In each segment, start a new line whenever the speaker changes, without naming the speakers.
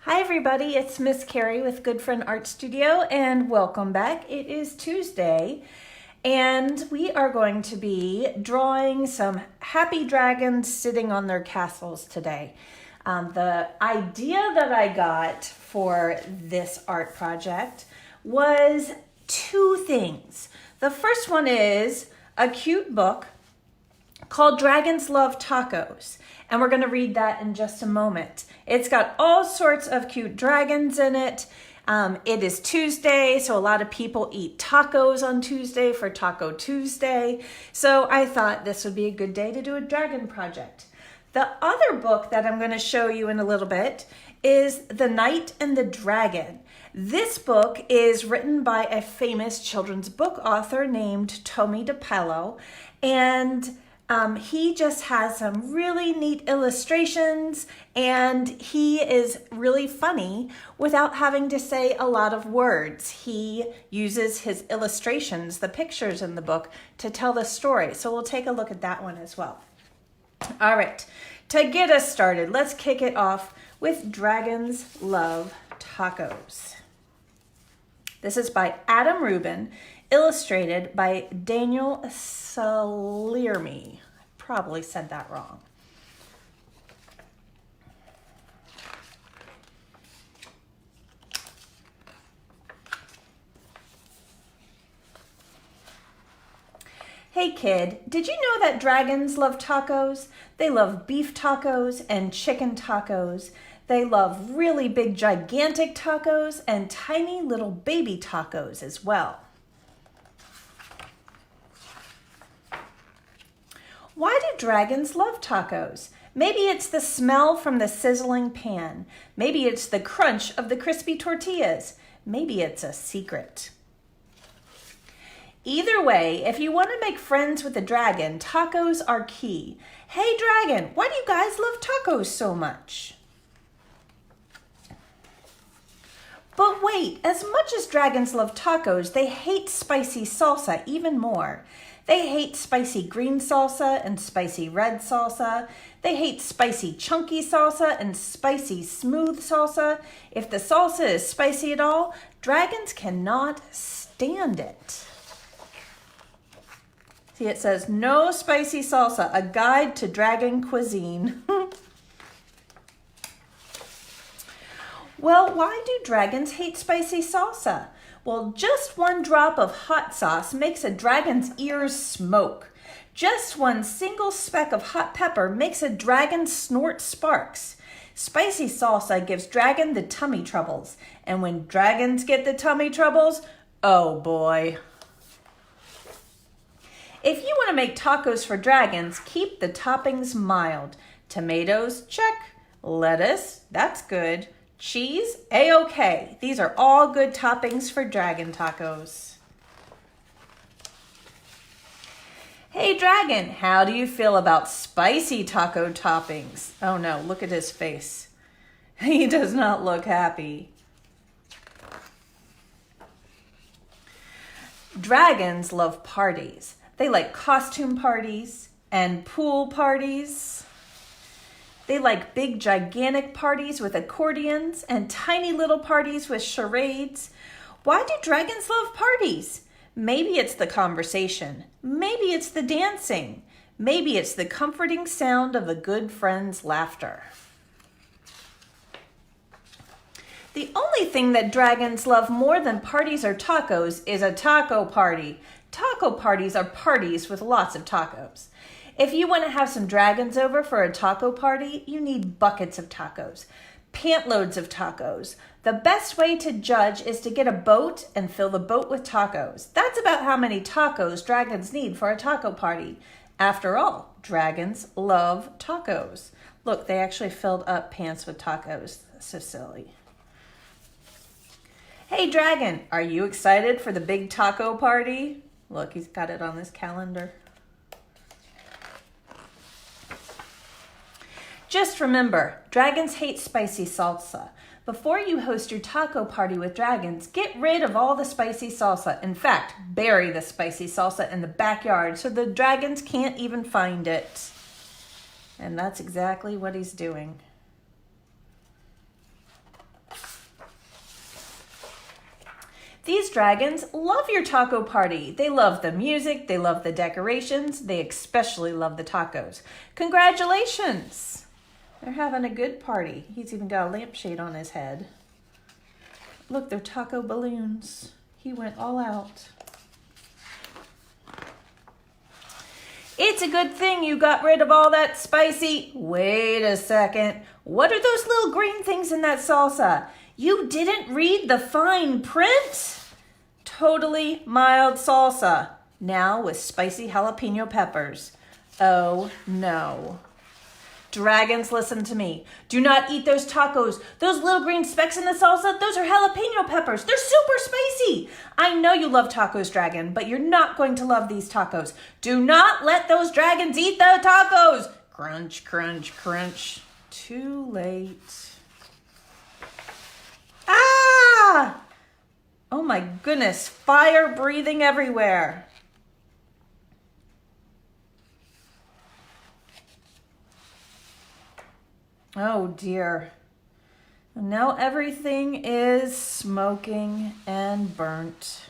Hi everybody, it's Miss Carrie with Good Friend Art Studio and welcome back. It is Tuesday and we are going to be drawing some happy dragons sitting on their castles today. The idea that I got for this art project was two things. The first one is a cute book called Dragons Love Tacos. And we're going to read that in just a moment. It's got all sorts of cute dragons in it. It is Tuesday, so a lot of people eat tacos on Tuesday for Taco Tuesday. So I thought this would be a good day to do a dragon project. The other book that I'm going to show you in a little bit is The Knight and the Dragon. This book is written by a famous children's book author named Tommy DePello, and he just has some really neat illustrations, and he is really funny without having to say a lot of words. He uses his illustrations, the pictures in the book, to tell the story. So we'll take a look at that one as well. All right, to get us started, let's kick it off with Dragons Love Tacos. This is by Adam Rubin, illustrated by Daniel Saliermi. I probably said that wrong. Hey kid, did you know that dragons love tacos? They love beef tacos and chicken tacos. They love really big gigantic tacos and tiny little baby tacos as well. Why do dragons love tacos? Maybe it's the smell from the sizzling pan. Maybe it's the crunch of the crispy tortillas. Maybe it's a secret. Either way, if you want to make friends with a dragon, tacos are key. Hey dragon, why do you guys love tacos so much? But wait, as much as dragons love tacos, they hate spicy salsa even more. They hate spicy green salsa and spicy red salsa. They hate spicy chunky salsa and spicy smooth salsa. If the salsa is spicy at all, dragons cannot stand it. See, it says, no spicy salsa, a guide to dragon cuisine. Well, why do dragons hate spicy salsa? Well, just one drop of hot sauce makes a dragon's ears smoke. Just one single speck of hot pepper makes a dragon snort sparks. Spicy salsa gives dragon the tummy troubles. And when dragons get the tummy troubles, oh boy. If you want to make tacos for dragons, keep the toppings mild. Tomatoes, check. Lettuce, that's good. Cheese, a-okay. These are all good toppings for dragon tacos. Hey dragon, how do you feel about spicy taco toppings? Oh no, look at his face. He does not look happy. Dragons love parties. They like costume parties and pool parties. They like big, gigantic parties with accordions and tiny little parties with charades. Why do dragons love parties? Maybe it's the conversation. Maybe it's the dancing. Maybe it's the comforting sound of a good friend's laughter. The only thing that dragons love more than parties or tacos is a taco party. Taco parties are parties with lots of tacos. If you want to have some dragons over for a taco party, you need buckets of tacos, pantloads of tacos. The best way to judge is to get a boat and fill the boat with tacos. That's about how many tacos dragons need for a taco party. After all, dragons love tacos. Look, they actually filled up pants with tacos. So silly. Hey dragon, are you excited for the big taco party? Look, he's got it on his calendar. Just remember, dragons hate spicy salsa. Before you host your taco party with dragons, get rid of all the spicy salsa. In fact, bury the spicy salsa in the backyard so the dragons can't even find it. And that's exactly what he's doing. These dragons love your taco party. They love the music, they love the decorations, they especially love the tacos. Congratulations! They're having a good party. He's even got a lampshade on his head. Look, they're taco balloons. He went all out. It's a good thing you got rid of all that spicy. Wait a second. What are those little green things in that salsa? You didn't read the fine print? Totally mild salsa. Now with spicy jalapeno peppers. Oh no. Dragons, listen to me. Do not eat those tacos. Those little green specks in the salsa, those are jalapeno peppers. They're super spicy. I know you love tacos, dragon, but you're not going to love these tacos. Do not let those dragons eat the tacos. Crunch, crunch, crunch. Too late. Ah! Oh my goodness, fire breathing everywhere. Oh dear. And now everything is smoking and burnt.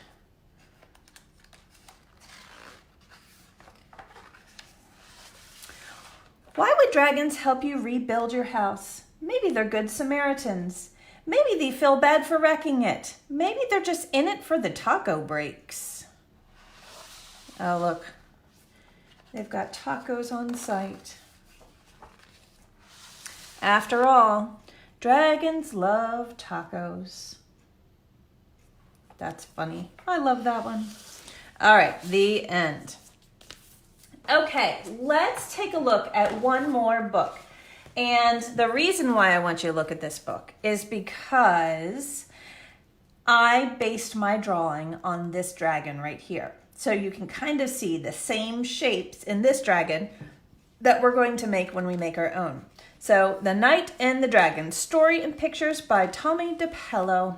Why would dragons help you rebuild your house? Maybe they're good Samaritans. Maybe they feel bad for wrecking it. Maybe they're just in it for the taco breaks. Oh, look. They've got tacos on site. After all, dragons love tacos. That's funny. I love that one. All right, the end. Okay, let's take a look at one more book. And the reason why I want you to look at this book is because I based my drawing on this dragon right here. So you can kind of see the same shapes in this dragon that we're going to make when we make our own. So, The Knight and the Dragon, Story and Pictures by Tommy DePello.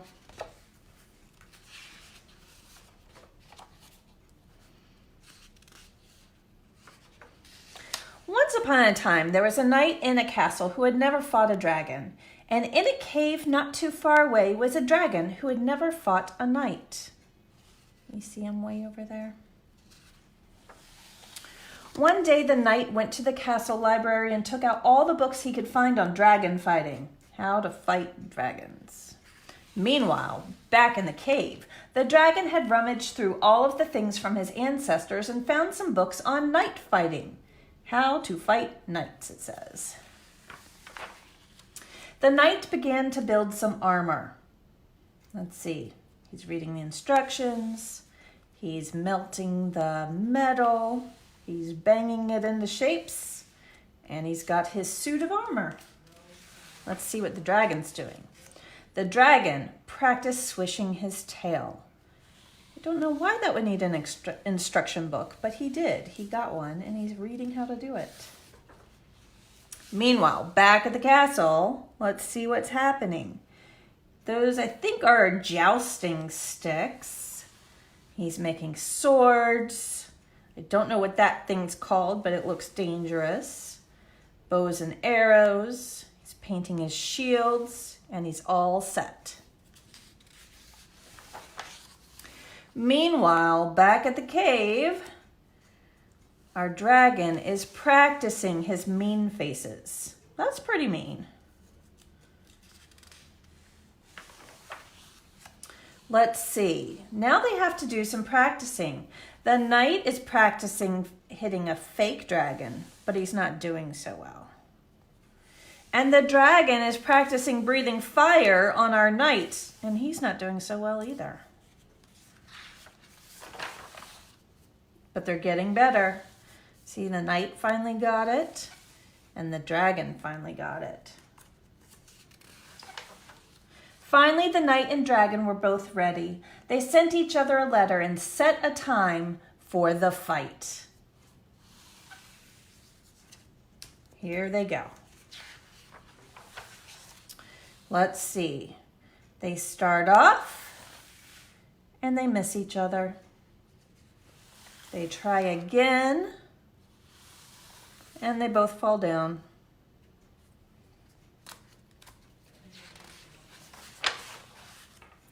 Once upon a time, there was a knight in a castle who had never fought a dragon. And in a cave not too far away was a dragon who had never fought a knight. You see him way over there? One day the knight went to the castle library and took out all the books he could find on dragon fighting, how to fight dragons. Meanwhile, back in the cave, the dragon had rummaged through all of the things from his ancestors and found some books on knight fighting, how to fight knights, it says. The knight began to build some armor. Let's see, he's reading the instructions, he's melting the metal, he's banging it into shapes, and he's got his suit of armor. Let's see what the dragon's doing. The dragon practiced swishing his tail. I don't know why that would need an instruction book, but he did. He got one, and he's reading how to do it. Meanwhile, back at the castle, let's see what's happening. Those, I think, are jousting sticks. He's making swords. I don't know what that thing's called, but it looks dangerous. Bows and arrows. He's painting his shields, and he's all set. Meanwhile, back at the cave, our dragon is practicing his mean faces. That's pretty mean. Let's see. Now they have to do some practicing. The knight is practicing hitting a fake dragon, but he's not doing so well. And the dragon is practicing breathing fire on our knight, and he's not doing so well either. But they're getting better. See, the knight finally got it, and the dragon finally got it. Finally, the knight and dragon were both ready. They sent each other a letter and set a time for the fight. Here they go. Let's see. They start off and they miss each other. They try again and they both fall down.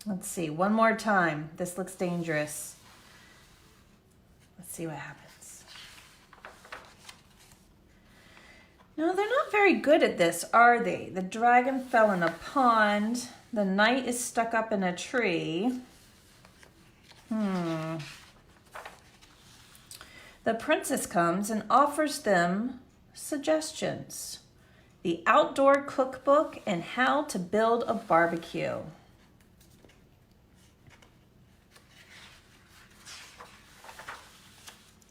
Let's see, one more time. This looks dangerous. Let's see what happens. No, they're not very good at this, are they? The dragon fell in a pond. The knight is stuck up in a tree. The princess comes and offers them suggestions. The outdoor cookbook and how to build a barbecue.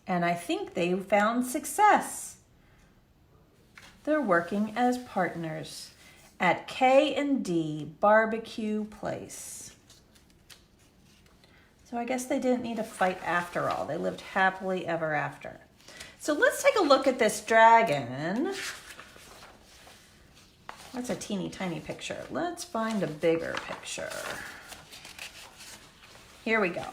And I think they found success. They're working as partners at K&D Barbecue Place. So I guess they didn't need a fight after all. They lived happily ever after. So let's take a look at this dragon. That's a teeny tiny picture. Let's find a bigger picture. Here we go.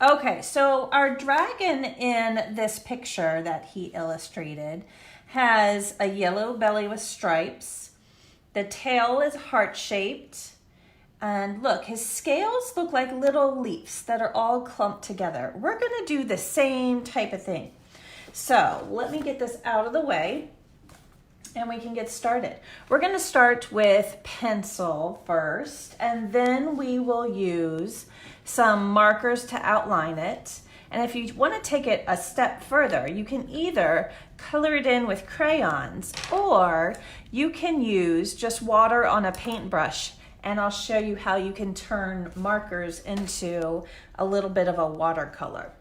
Okay, so our dragon in this picture that he illustrated has a yellow belly with stripes. The tail is heart-shaped. And look, his scales look like little leaves that are all clumped together. We're gonna do the same type of thing. So let me get this out of the way and we can get started. We're gonna start with pencil first, and then we will use some markers to outline it. And if you wanna take it a step further, you can either color it in with crayons, or you can use just water on a paintbrush, and I'll show you how you can turn markers into a little bit of a watercolor.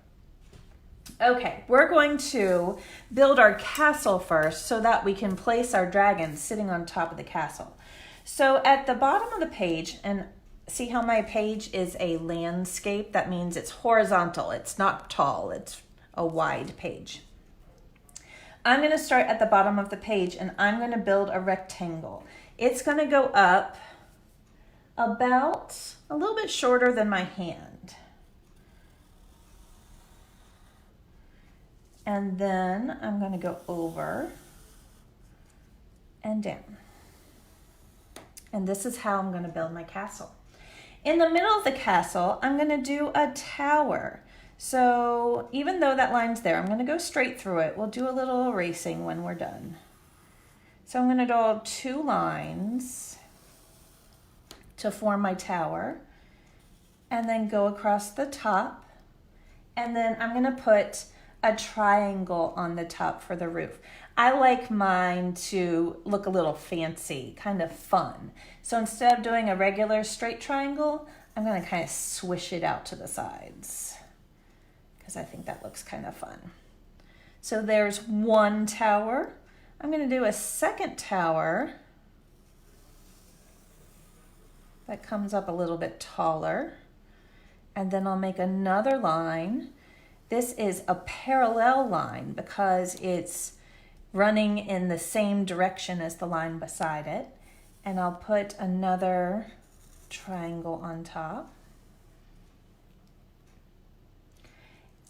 Okay, we're going to build our castle first so that we can place our dragon sitting on top of the castle. So at the bottom of the page, and see how my page is a landscape? That means it's horizontal, it's not tall, it's a wide page. I'm gonna start at the bottom of the page and I'm gonna build a rectangle. It's gonna go up about a little bit shorter than my hand. And then I'm going to go over and down. And this is how I'm going to build my castle. In the middle of the castle, I'm going to do a tower. So even though that line's there, I'm going to go straight through it. We'll do a little erasing when we're done. So I'm going to draw 2 lines to form my tower, and then go across the top, and then I'm gonna put a triangle on the top for the roof. I like mine to look a little fancy, kind of fun. So instead of doing a regular straight triangle, I'm gonna kind of swish it out to the sides because I think that looks kind of fun. So there's one tower. I'm gonna do a second tower that comes up a little bit taller, and then I'll make another line. This is a parallel line because it's running in the same direction as the line beside it, and I'll put another triangle on top.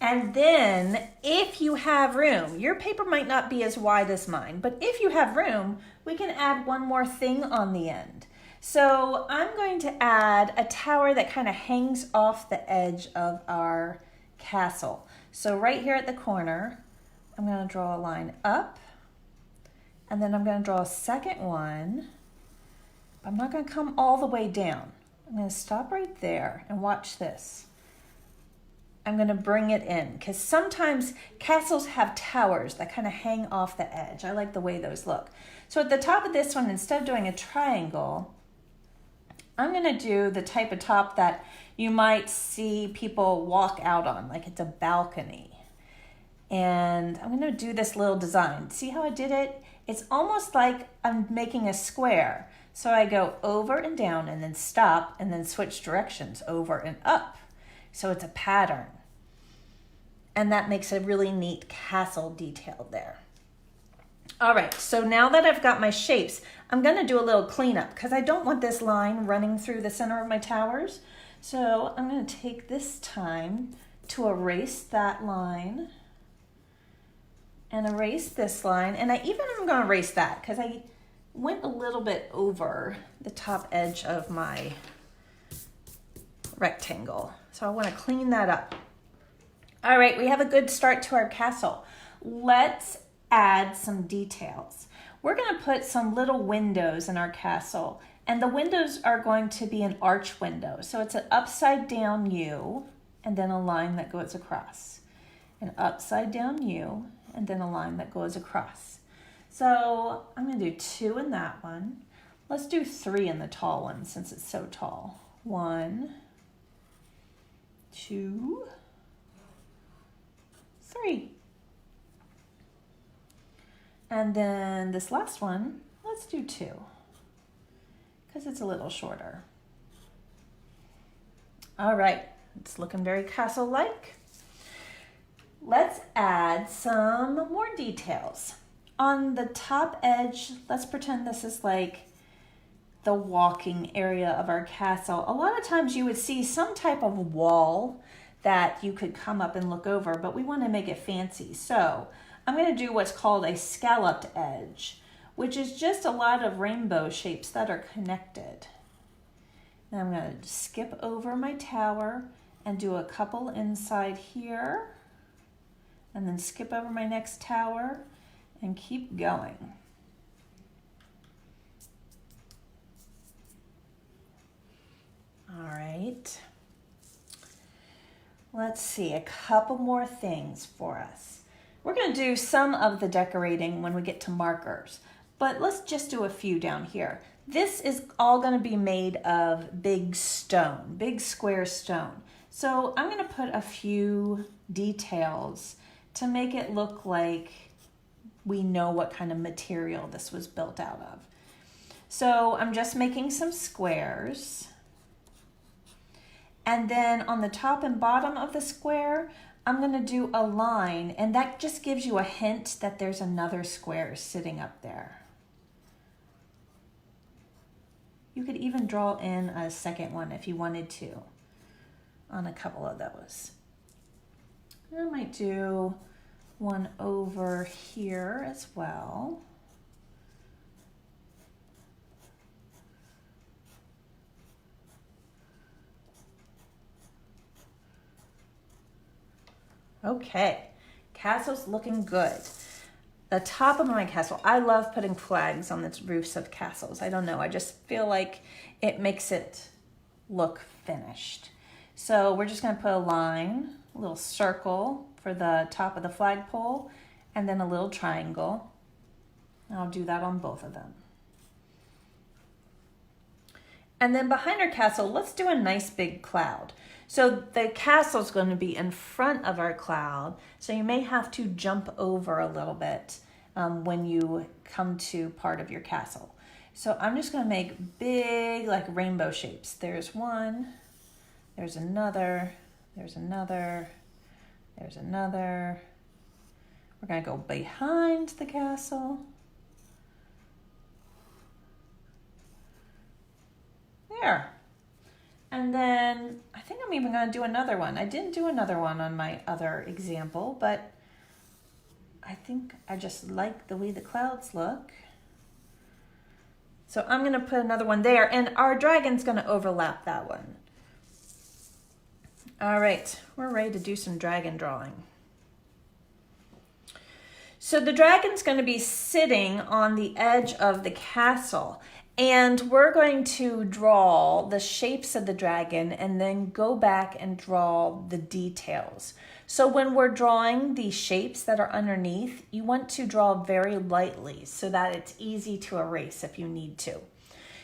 And then if you have room, your paper might not be as wide as mine, but if you have room, we can add one more thing on the end. So I'm going to add a tower that kind of hangs off the edge of our castle. So right here at the corner, I'm going to draw a line up, and then I'm going to draw a second one. I'm not going to come all the way down. I'm going to stop right there and watch this. I'm going to bring it in because sometimes castles have towers that kind of hang off the edge. I like the way those look. So at the top of this one, instead of doing a triangle, I'm going to do the type of top that you might see people walk out on, like it's a balcony. And I'm going to do this little design. See how I did it? It's almost like I'm making a square. So I go over and down and then stop and then switch directions over and up. So it's a pattern. And that makes a really neat castle detail there. All right, so now that I've got my shapes, I'm gonna do a little cleanup because I don't want this line running through the center of my towers. So I'm gonna take this time to erase that line and erase this line. And I even am gonna erase that because I went a little bit over the top edge of my rectangle. So I want to clean that up. All right, we have a good start to our castle. Let's add some details. We're going to put some little windows in our castle, and the windows are going to be an arch window. So it's an upside down U and then a line that goes across. An upside down U and then a line that goes across. So I'm going to do 2 in that one. Let's do 3 in the tall one since it's so tall. 1, 2, 3. And then this last one, let's do 2 because it's a little shorter. All right, it's looking very castle-like. Let's add some more details. On the top edge, let's pretend this is like the walking area of our castle. A lot of times you would see some type of wall that you could come up and look over, but we want to make it fancy. So I'm going to do what's called a scalloped edge, which is just a lot of rainbow shapes that are connected. Now I'm going to skip over my tower and do a couple inside here, and then skip over my next tower and keep going. All right. Let's see, a couple more things for us. We're going to do some of the decorating when we get to markers, but let's just do a few down here. This is all going to be made of big stone, big square stone. So I'm going to put a few details to make it look like we know what kind of material this was built out of. So I'm just making some squares. And then on the top and bottom of the square, I'm going to do a line, and that just gives you a hint that there's another square sitting up there. You could even draw in a second one if you wanted to on a couple of those. I might do one over here as well. Okay, castle's looking good. The top of my castle, I love putting flags on the roofs of castles. I don't know, I just feel like it makes it look finished. So we're just gonna put a line, a little circle for the top of the flagpole, and then a little triangle. I'll do that on both of them. And then behind our castle, let's do a nice big cloud. So the castle's going to be in front of our cloud, so you may have to jump over a little bit when you come to part of your castle. So I'm just going to make big like rainbow shapes. There's one, there's another, there's another, there's another. We're going to go behind the castle. There. And then I think I'm even going to do another one. I didn't do another one on my other example, but I think I just like the way the clouds look. So I'm going to put another one there, and our dragon's going to overlap that one. All right, we're ready to do some dragon drawing. So the dragon's going to be sitting on the edge of the castle. And we're going to draw the shapes of the dragon and then go back and draw the details. So when we're drawing the shapes that are underneath, you want to draw very lightly so that it's easy to erase if you need to.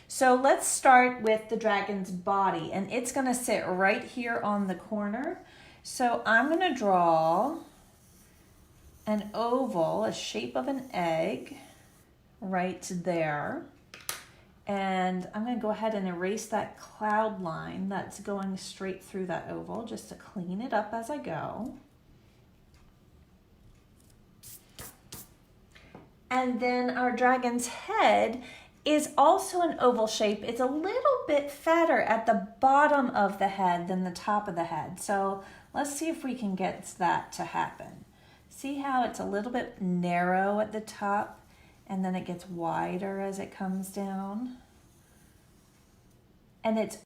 So let's start with the dragon's body, and it's going to sit right here on the corner. So I'm going to draw an oval, a shape of an egg right there. And I'm going to go ahead and erase that cloud line that's going straight through that oval just to clean it up as I go. And then our dragon's head is also an oval shape. It's a little bit fatter at the bottom of the head than the top of the head. So let's see if we can get that to happen. See how it's a little bit narrow at the top? And then it gets wider as it comes down. And it's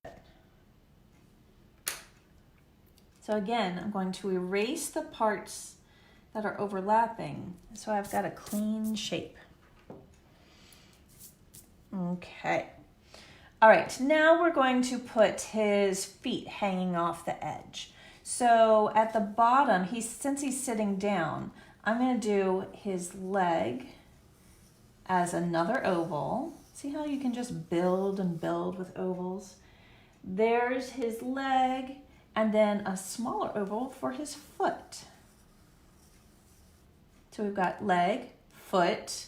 So again, I'm going to erase the parts that are overlapping so I've got a clean shape. Okay. All right, now we're going to put his feet hanging off the edge. So at the bottom, since he's sitting down, I'm going to do his leg as another oval. See how you can just build and build with ovals? There's his leg, and then a smaller oval for his foot. So we've got leg, foot,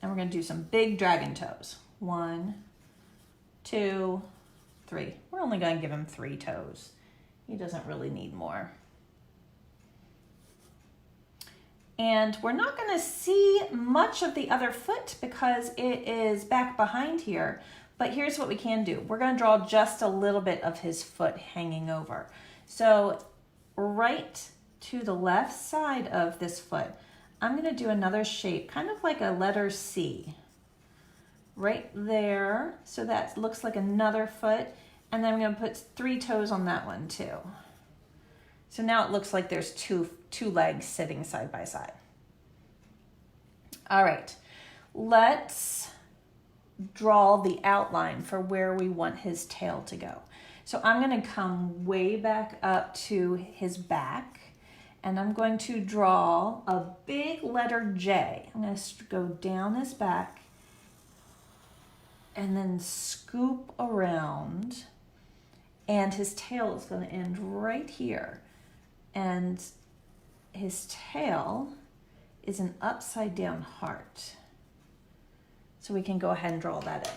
and we're going to do some big dragon toes. 1, 2, 3. We're only going to give him 3 toes. He doesn't really need more. And we're not going to see much of the other foot because it is back behind here. But here's what we can do. We're going to draw just a little bit of his foot hanging over. So right to the left side of this foot, I'm going to do another shape, kind of like a letter C. Right there, so that looks like another foot. And then I'm going to put 3 toes on that one too. So now it looks like there's two legs sitting side by side. All right, let's draw the outline for where we want his tail to go. So I'm going to come way back up to his back, and I'm going to draw a big letter J. I'm going to go down his back and then scoop around, and his tail is going to end right here. And his tail is an upside down heart. So we can go ahead and draw that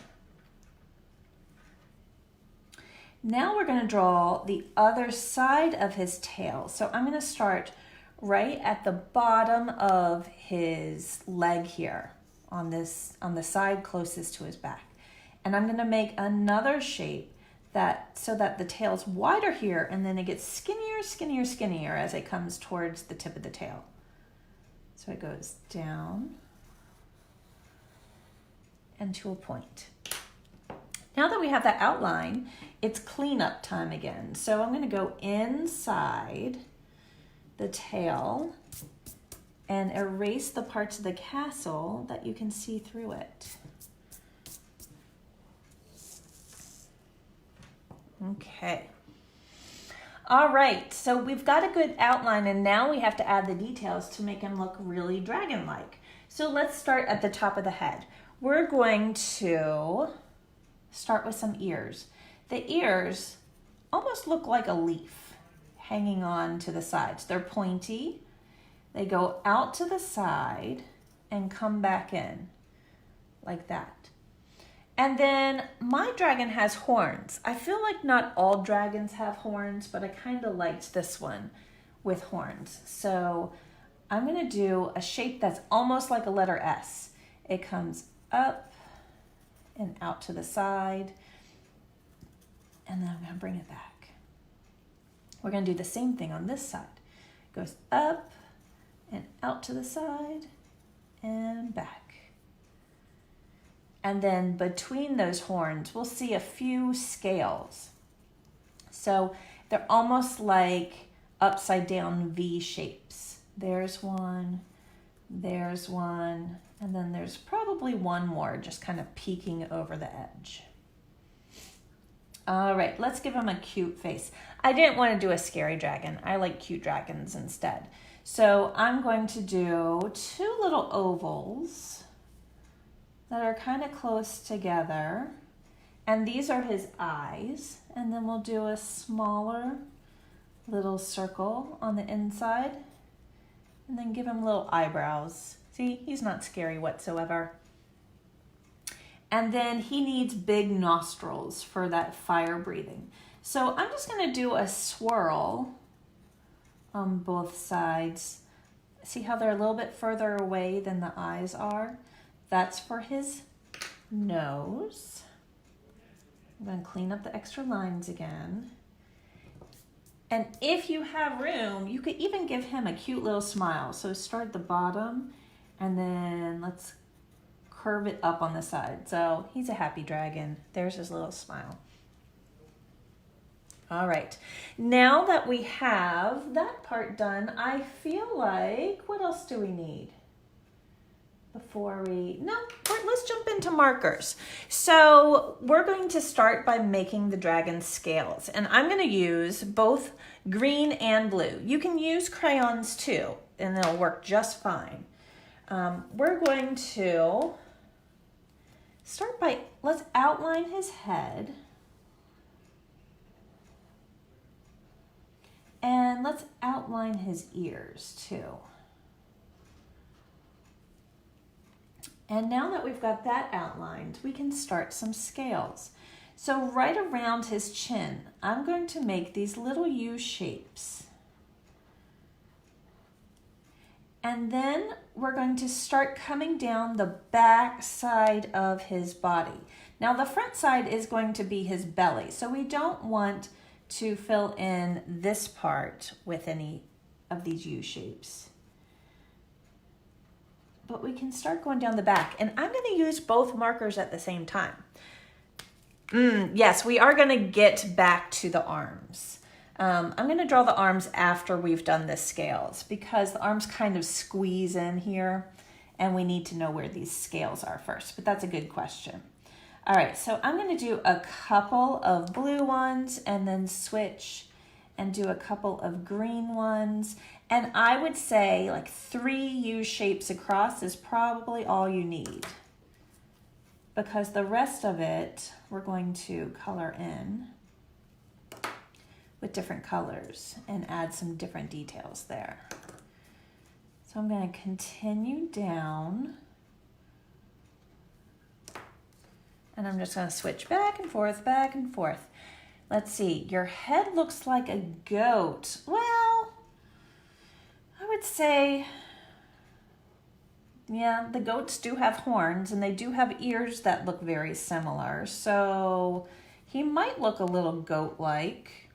in. Now we're going to draw the other side of his tail. So I'm going to start right at the bottom of his leg here on the side closest to his back. And I'm going to make another shape so that the tail's wider here, and then it gets skinnier, skinnier, skinnier as it comes towards the tip of the tail. So it goes down and to a point. Now that we have that outline, it's cleanup time again. So I'm going to go inside the tail and erase the parts of the castle that you can see through it. Okay. All right, so we've got a good outline, and now we have to add the details to make him look really dragon-like. So let's start at the top of the head. We're going to start with some ears. The ears almost look like a leaf hanging on to the sides. They're pointy. They go out to the side and come back in like that. And then my dragon has horns. I feel like not all dragons have horns, but I kind of liked this one with horns. So I'm going to do a shape that's almost like a letter S. It comes up and out to the side, and then I'm going to bring it back. We're going to do the same thing on this side. It goes up and out to the side and back. And then between those horns, we'll see a few scales. So they're almost like upside down V shapes. There's one, and then there's probably one more just kind of peeking over the edge. All right, let's give him a cute face. I didn't want to do a scary dragon. I like cute dragons instead. So I'm going to do 2 little ovals that are kind of close together, and these are his eyes, and then we'll do a smaller little circle on the inside, and then give him little eyebrows. See, he's not scary whatsoever. And then he needs big nostrils for that fire breathing. So I'm just going to do a swirl on both sides. See how they're a little bit further away than the eyes are? That's for his nose. I'm going to clean up the extra lines again. And if you have room, you could even give him a cute little smile. So start at the bottom, and then let's curve it up on the side. So he's a happy dragon. There's his little smile. All right, now that we have that part done, I feel like, what else do we need? Let's jump into markers. So we're going to start by making the dragon scales, and I'm going to use both green and blue. You can use crayons too, and they'll work just fine. We're going to start by, let's outline his head. And let's outline his ears too. And now that we've got that outlined, we can start some scales. So right around his chin, I'm going to make these little U shapes. And then we're going to start coming down the back side of his body. Now the front side is going to be his belly, so we don't want to fill in this part with any of these U shapes. But we can start going down the back, and I'm going to use both markers at the same time. Yes, we are going to get back to the arms. I'm going to draw the arms after we've done the scales because the arms kind of squeeze in here, and we need to know where these scales are first, but that's a good question. All right, so I'm going to do a couple of blue ones and then switch and do a couple of green ones. And I would say like 3 U shapes across is probably all you need, because the rest of it we're going to color in with different colors and add some different details there. So I'm going to continue down, and I'm just going to switch back and forth, back and forth. Let's see, your head looks like a goat. Well, I would say, yeah, the goats do have horns and they do have ears that look very similar. So he might look a little goat-like.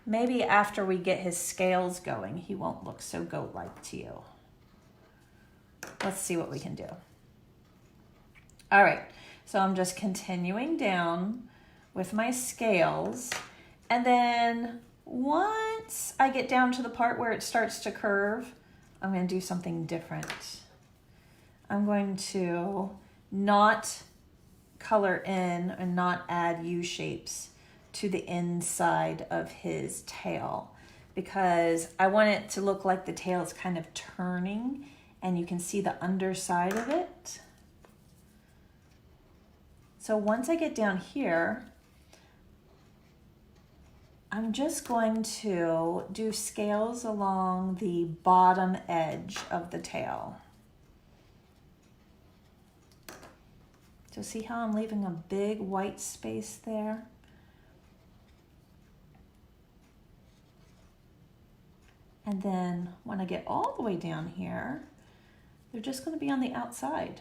Maybe after we get his scales going, he won't look so goat-like to you. Let's see what we can do. All right, so I'm just continuing down with my scales, and then once I get down to the part where it starts to curve, I'm going to do something different. I'm going to not color in and not add U shapes to the inside of his tail, because I want it to look like the tail is kind of turning and you can see the underside of it. So once I get down here, I'm just going to do scales along the bottom edge of the tail. So see how I'm leaving a big white space there? And then when I get all the way down here, they're just going to be on the outside.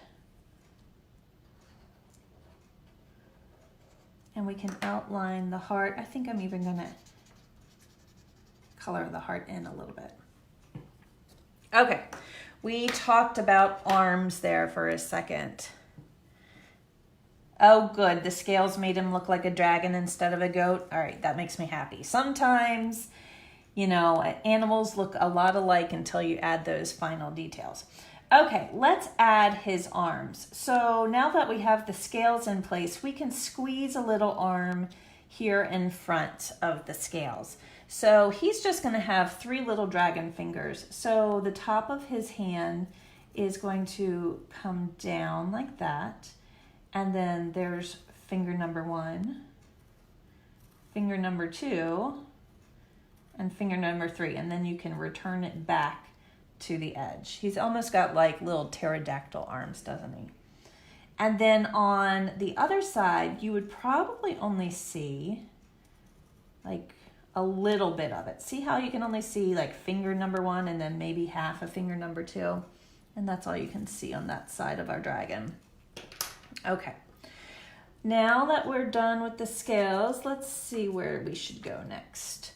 And we can outline the heart. I think I'm even going to color the heart in a little bit. Okay, we talked about arms there for a second. Oh, good, the scales made him look like a dragon instead of a goat. All right, that makes me happy. Sometimes, you know, animals look a lot alike until you add those final details. Okay, let's add his arms. So now that we have the scales in place, we can squeeze a little arm here in front of the scales. So he's just going to have 3 little dragon fingers. So the top of his hand is going to come down like that. And then there's finger number 1, finger number 2, and finger number 3. And then you can return it back to the edge. He's almost got like little pterodactyl arms, doesn't he? And then on the other side, you would probably only see like a little bit of it. See how you can only see like finger number 1 and then maybe half a finger number 2? And that's all you can see on that side of our dragon. Okay. Now that we're done with the scales, let's see where we should go next.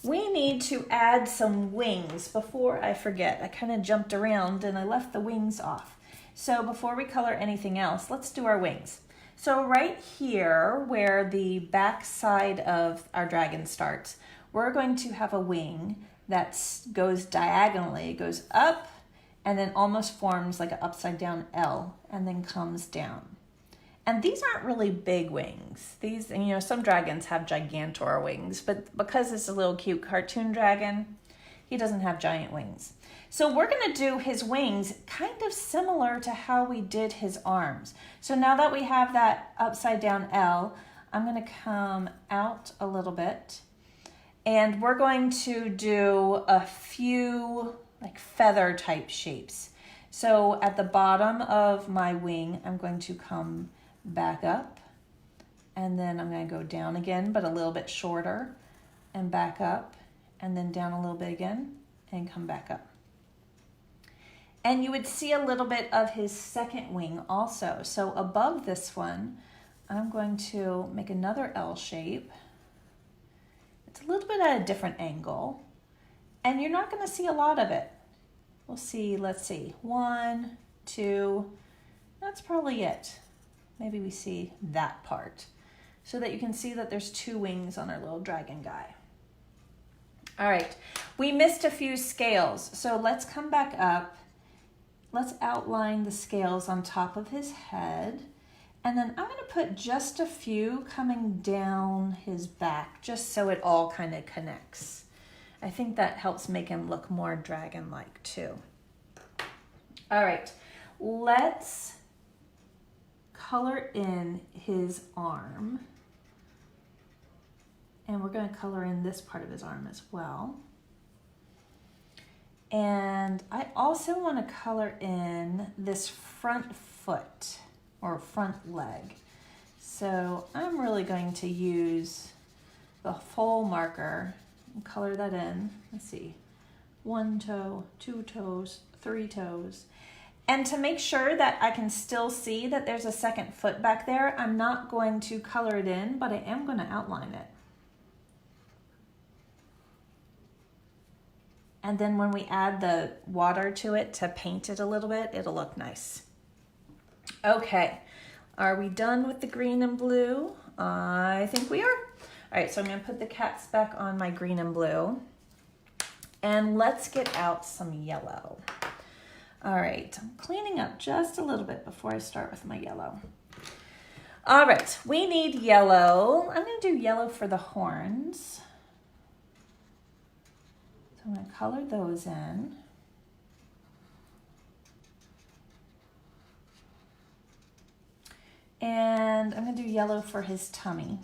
We need to add some wings before I forget. I kind of jumped around and I left the wings off. So before we color anything else, let's do our wings. So right here where the back side of our dragon starts, we're going to have a wing that goes diagonally, goes up and then almost forms like an upside down L and then comes down. And these aren't really big wings. These, some dragons have gigantor wings, but because it's a little cute cartoon dragon, he doesn't have giant wings. So we're gonna do his wings kind of similar to how we did his arms. So now that we have that upside down L, I'm gonna come out a little bit and we're going to do a few like feather type shapes. So at the bottom of my wing, I'm going to come back up and then I'm going to go down again, but a little bit shorter, and back up and then down a little bit again and come back up. And you would see a little bit of his second wing also. So above this one, I'm going to make another L shape. It's a little bit at a different angle and you're not going to see a lot of it. We'll see, let's see, 1, 2, that's probably it. Maybe we see that part so that you can see that there's 2 wings on our little dragon guy. All right, we missed a few scales. So let's come back up. Let's outline the scales on top of his head. And then I'm gonna put just a few coming down his back, just so it all kind of connects. I think that helps make him look more dragon-like too. All right, let's color in his arm. And we're going to color in this part of his arm as well. And I also want to color in this front foot or front leg. So I'm really going to use the full marker and color that in. Let's see, 1 toe, 2 toes, 3 toes. And to make sure that I can still see that there's a second foot back there, I'm not going to color it in, but I am going to outline it. And then when we add the water to it to paint it a little bit, it'll look nice. Okay, are we done with the green and blue? I think we are. All right, so I'm gonna put the cats back on my green and blue. And let's get out some yellow. All right, I'm cleaning up just a little bit before I start with my yellow. All right, we need yellow. I'm gonna do yellow for the horns. So I'm gonna color those in. And I'm gonna do yellow for his tummy.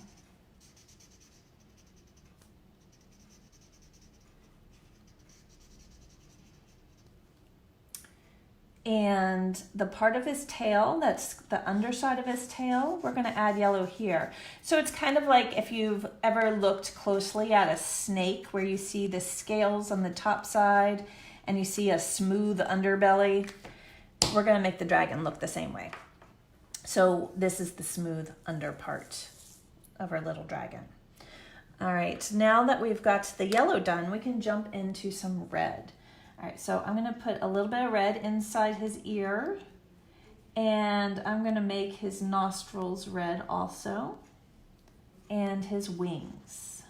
And the part of his tail, that's the underside of his tail, we're gonna add yellow here. So it's kind of like if you've ever looked closely at a snake where you see the scales on the top side and you see a smooth underbelly, we're gonna make the dragon look the same way. So this is the smooth under part of our little dragon. All right, now that we've got the yellow done, we can jump into some red. All right, so I'm gonna put a little bit of red inside his ear, and I'm gonna make his nostrils red also, and his wings.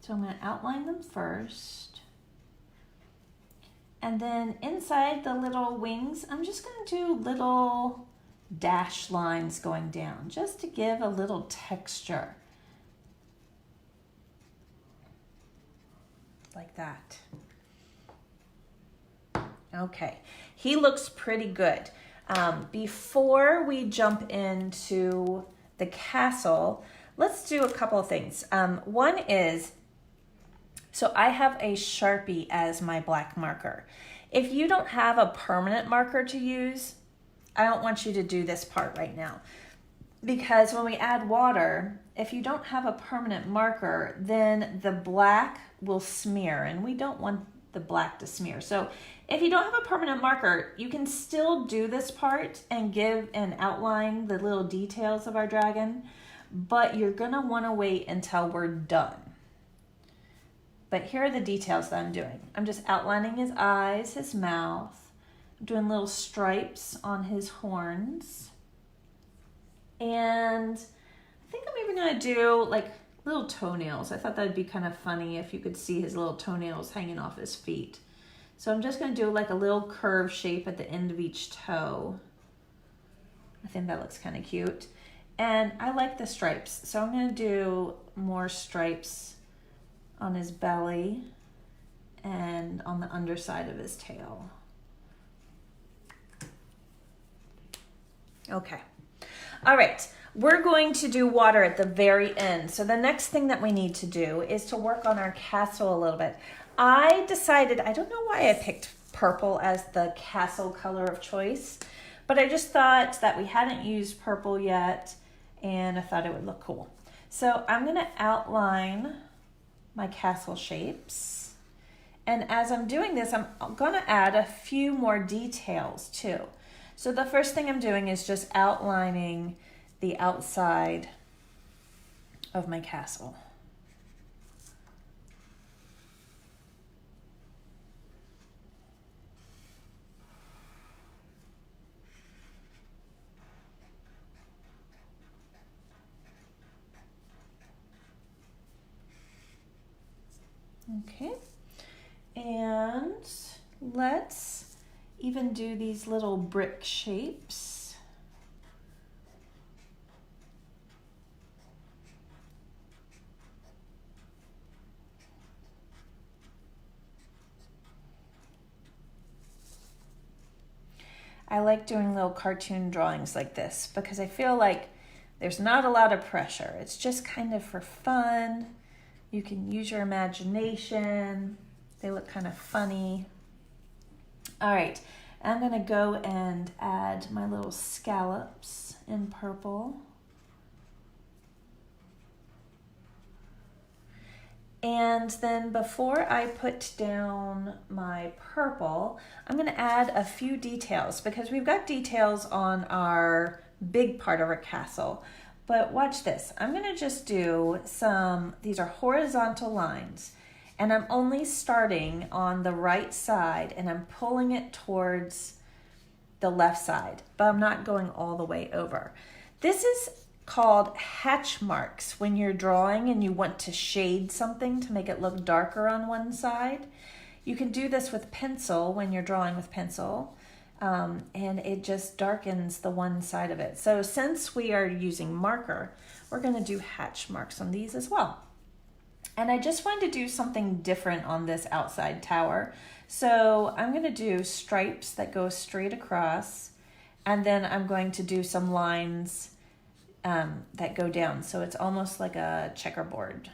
So I'm gonna outline them first. And then inside the little wings, I'm just gonna do little dash lines going down just to give a little texture. Like that. Okay, he looks pretty good. Before we jump into the castle, let's do a couple of things. One is, so I have a Sharpie as my black marker. If you don't have a permanent marker to use, I don't want you to do this part right now, because when we add water, if you don't have a permanent marker, then the black will smear, and we don't want the black to smear. So if you don't have a permanent marker, you can still do this part and give and outline the little details of our dragon, but you're gonna wanna wait until we're done. But here are the details that I'm doing. I'm just outlining his eyes, his mouth. I'm doing little stripes on his horns. And I think I'm even gonna do like little toenails. I thought that'd be kind of funny if you could see his little toenails hanging off his feet. So I'm just gonna do like a little curve shape at the end of each toe. I think that looks kind of cute. And I like the stripes, so I'm gonna do more stripes on his belly and on the underside of his tail. Okay. All right, we're going to do water at the very end. So the next thing that we need to do is to work on our castle a little bit. I decided, I don't know why I picked purple as the castle color of choice, but I just thought that we hadn't used purple yet and I thought it would look cool. So I'm gonna outline my castle shapes. And as I'm doing this, I'm gonna add a few more details too. So the first thing I'm doing is just outlining the outside of my castle. Okay, and let's even do these little brick shapes. I like doing little cartoon drawings like this because I feel like there's not a lot of pressure. It's just kind of for fun. You can use your imagination. They look kind of funny. All right, I'm gonna go and add my little scallops in purple. And then before I put down my purple, I'm gonna add a few details because we've got details on our big part of our castle. But watch this, I'm gonna just do these are horizontal lines, and I'm only starting on the right side and I'm pulling it towards the left side, but I'm not going all the way over. This is called hatch marks when you're drawing and you want to shade something to make it look darker on one side. You can do this with pencil when you're drawing with pencil. And it just darkens the one side of it. So since we are using marker, we're gonna do hatch marks on these as well. And I just wanted to do something different on this outside tower. So I'm gonna do stripes that go straight across, and then I'm going to do some lines that go down. So it's almost like a checkerboard.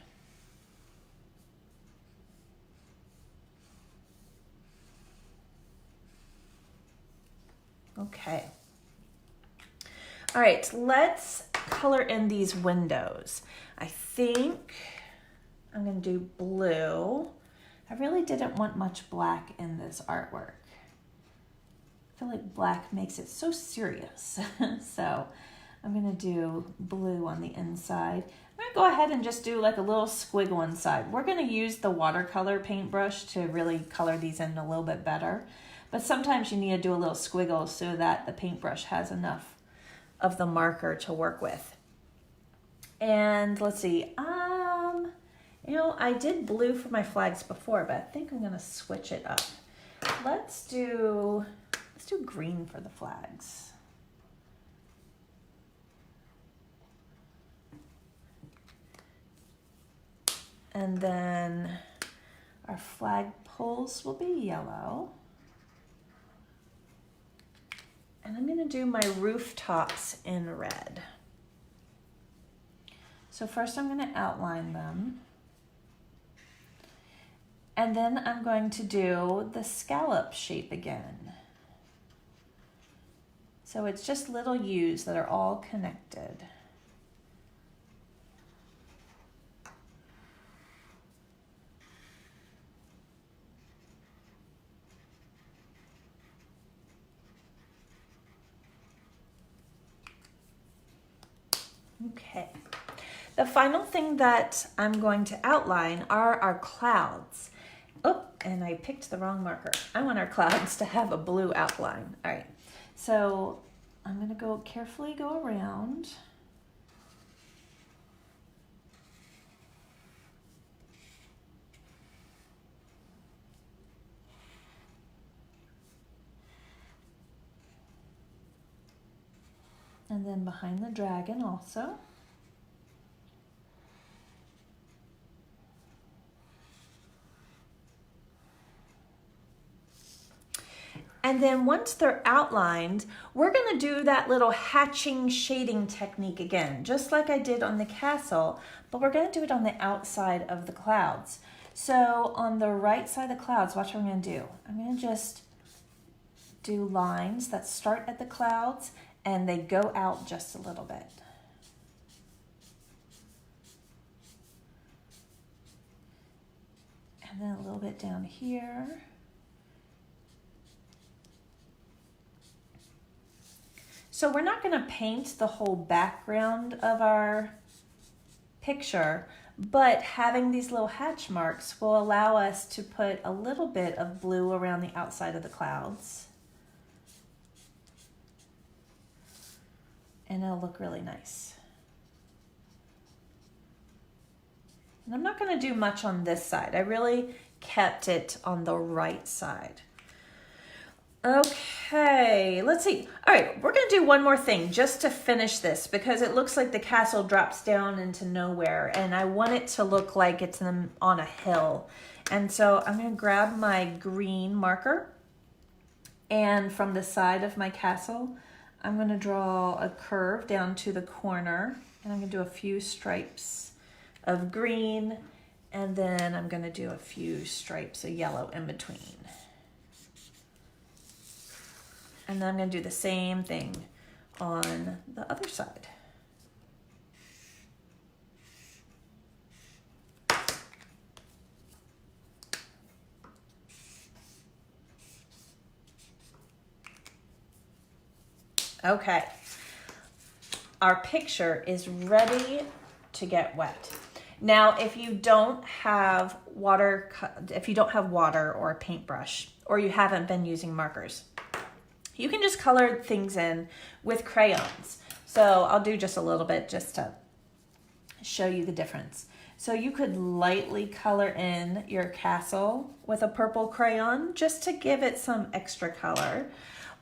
Okay. All right, let's color in these windows. I think I'm gonna do blue. I really didn't want much black in this artwork. I feel like black makes it so serious. So I'm gonna do blue on the inside. I'm gonna go ahead and just do like a little squiggle inside. We're gonna use the watercolor paintbrush to really color these in a little bit better. But sometimes you need to do a little squiggle so that the paintbrush has enough of the marker to work with. And let's see, you know, I did blue for my flags before, but I think I'm gonna switch it up. Let's do green for the flags. And then our flag poles will be yellow. And I'm gonna do my rooftops in red. So first I'm gonna outline them. And then I'm going to do the scallop shape again. So it's just little U's that are all connected. Okay, The final thing that I'm going to outline are our clouds. Oh, and I picked the wrong marker. I want our clouds to have a blue outline. All right, so I'm going to go carefully go around. And then behind the dragon also. And then once they're outlined, we're going to do that little hatching shading technique again, just like I did on the castle, but we're going to do it on the outside of the clouds. So on the right side of the clouds, watch what I'm going to do. I'm going to just do lines that start at the clouds and they go out just a little bit. And then a little bit down here. So we're not going to paint the whole background of our picture, but having these little hatch marks will allow us to put a little bit of blue around the outside of the clouds. And it'll look really nice. And I'm not going to do much on this side. I really kept it on the right side. Okay, let's see. All right, we're going to do one more thing just to finish this because it looks like the castle drops down into nowhere and I want it to look like it's on a hill. And so I'm going to grab my green marker and from the side of my castle, I'm going to draw a curve down to the corner and I'm going to do a few stripes of green and then I'm going to do a few stripes of yellow in between. And then I'm going to do the same thing on the other side. Okay, our picture is ready to get wet. Now, if you don't have water or a paintbrush, or you haven't been using markers, you can just color things in with crayons. So I'll do just a little bit just to show you the difference. So you could lightly color in your castle with a purple crayon just to give it some extra color.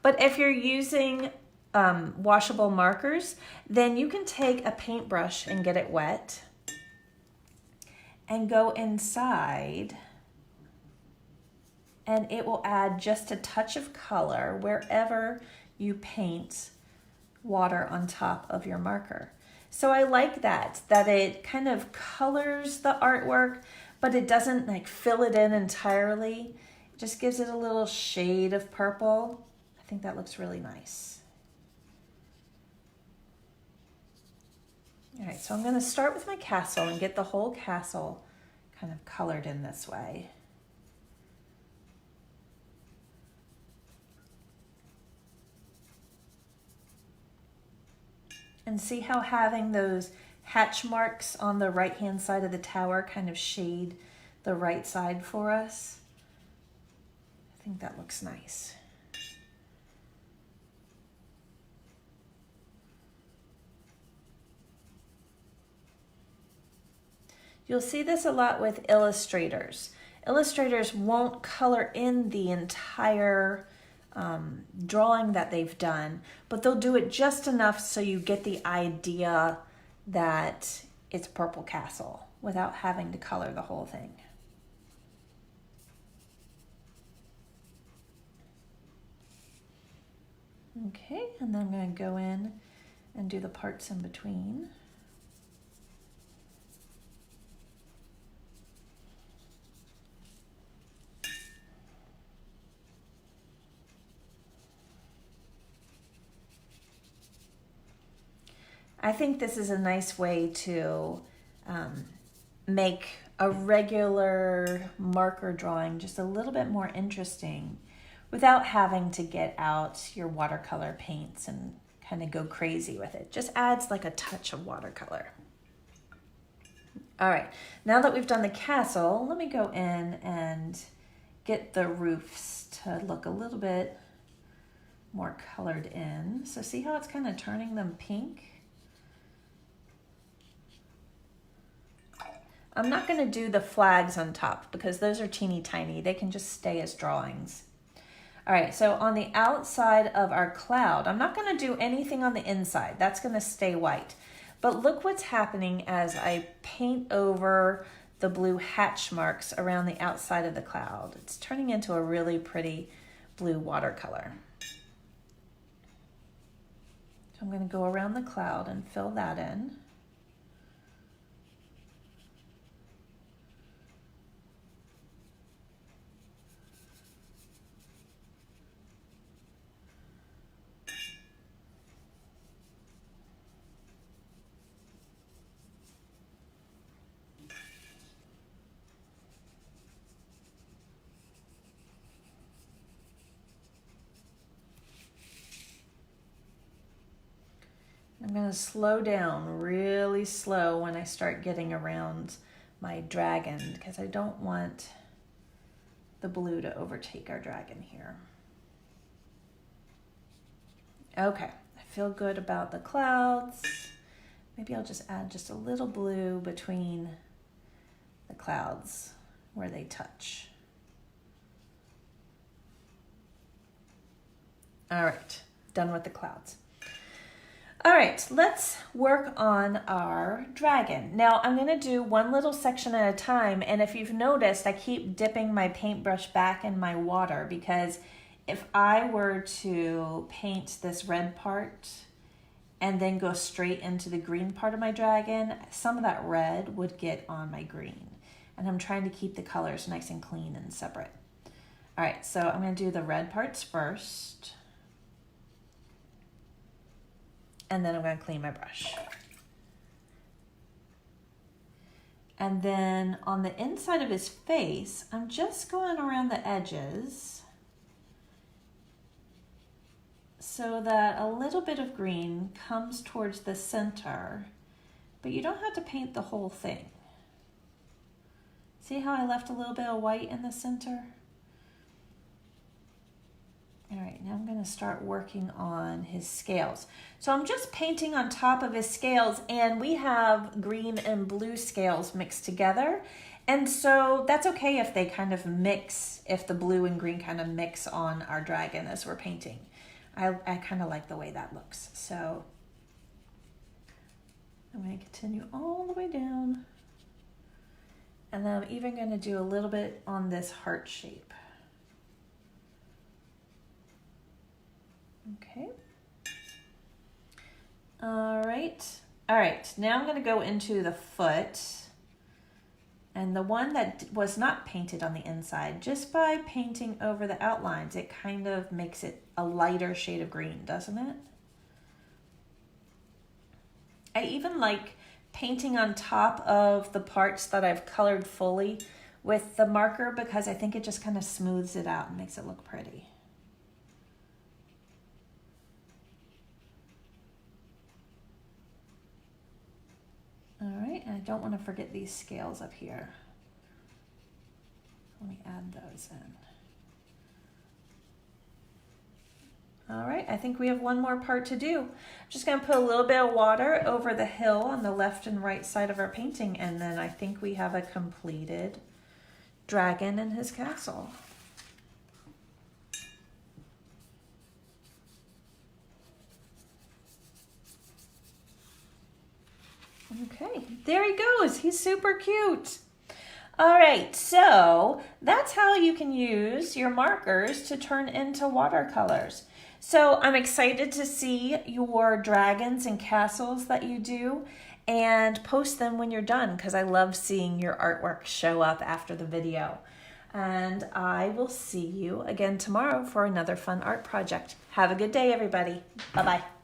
But if you're using washable markers, then you can take a paintbrush and get it wet and go inside and it will add just a touch of color wherever you paint water on top of your marker. So I like that it kind of colors the artwork, but it doesn't like fill it in entirely. It just gives it a little shade of purple. I think that looks really nice. All right, so I'm going to start with my castle and get the whole castle kind of colored in this way. And see how having those hatch marks on the right-hand side of the tower kind of shade the right side for us? I think that looks nice. You'll see this a lot with illustrators. Illustrators won't color in the entire drawing that they've done, but they'll do it just enough so you get the idea that it's Purple Castle without having to color the whole thing. Okay, and then I'm going to go in and do the parts in between. I think this is a nice way to make a regular marker drawing just a little bit more interesting without having to get out your watercolor paints and kind of go crazy with it. Just adds like a touch of watercolor. All right, now that we've done the castle, let me go in and get the roofs to look a little bit more colored in. So see how it's kind of turning them pink? I'm not going to do the flags on top because those are teeny tiny. They can just stay as drawings. All right, so on the outside of our cloud, I'm not going to do anything on the inside. That's going to stay white. But look what's happening as I paint over the blue hatch marks around the outside of the cloud. It's turning into a really pretty blue watercolor. So I'm going to go around the cloud and fill that in. I'm going to slow down really slow when I start getting around my dragon because I don't want the blue to overtake our dragon here. Okay, I feel good about the clouds. Maybe I'll just add just a little blue between the clouds where they touch. All right, done with the clouds. All right, let's work on our dragon. Now I'm going to do one little section at a time, and if you've noticed, I keep dipping my paintbrush back in my water because if I were to paint this red part and then go straight into the green part of my dragon, some of that red would get on my green. And I'm trying to keep the colors nice and clean and separate. All right, so I'm going to do the red parts first. And then I'm going to clean my brush. And then on the inside of his face, I'm just going around the edges so that a little bit of green comes towards the center, but you don't have to paint the whole thing. See how I left a little bit of white in the center? All right, now I'm going to start working on his scales. So I'm just painting on top of his scales, and we have green and blue scales mixed together. And so that's okay if they kind of mix, if the blue and green kind of mix on our dragon as we're painting. I kind of like the way that looks. So I'm going to continue all the way down. And then I'm even going to do a little bit on this heart shape. Okay. All right, now I'm going to go into the foot. And the one that was not painted on the inside, just by painting over the outlines, it kind of makes it a lighter shade of green, doesn't it? I even like painting on top of the parts that I've colored fully with the marker because I think it just kind of smooths it out and makes it look pretty. All right, and I don't want to forget these scales up here. Let me add those in. All right, I think we have one more part to do. I'm just going to put a little bit of water over the hill on the left and right side of our painting, and then I think we have a completed dragon and his castle. Okay, there he goes. He's super cute. All right, so that's how you can use your markers to turn into watercolors. So I'm excited to see your dragons and castles that you do, and post them when you're done because I love seeing your artwork show up after the video. And I will see you again tomorrow for another fun art project. Have a good day, everybody. Bye-bye.